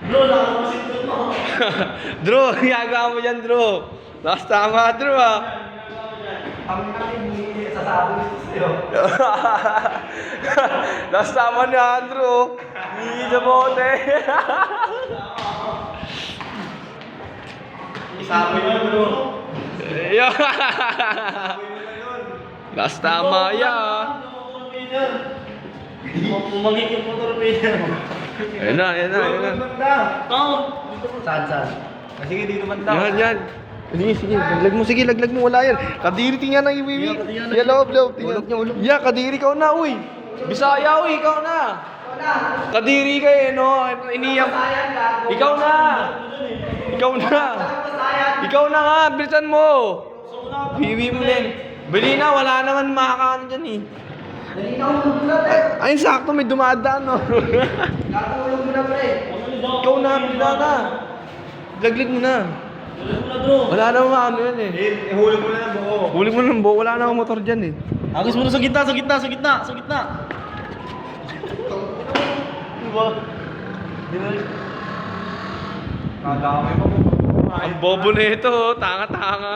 Bro, nakamusin doon mo. Drew, hiyagawa mo dyan, Drew. Last tama, Drew, ah. Kami namin sasabi nito sa'yo. Last tama ni Andrew. Hindi sa bote. Sabi mo, bro. Last tama, ya. Magiging motor painter mo. Ayun na, ayun na, ayun na. Saan? Sige, dito man daw. Yan. Sige, sige. Laglag mo. Wala yan. Kadiri tingnan ng iwiwi. Yan, loob. Ulog niya, ulog. Ya, kadiri ikaw na, uy. Bisaya, uy. Ikaw na. Kadiri kayo, no? Iniyam. Ikaw na. Ikaw na nga. Bilisan mo. Wiwi mo din. Bili na. Wala naman makakaano dyan, eh. Ay, sakto. May dumadaan, no? Nakatulog mo na, pre. Ikaw na. Bila na. Laglag mo na. Wala naman ano yan, eh. Ihulog mo na ng buo. Huli mo ng buo, wala na akong motor dyan, eh. Agos mo na sa gitna. Diba? Kagamay pa mo. Ang bobo na ito, tanga-tanga.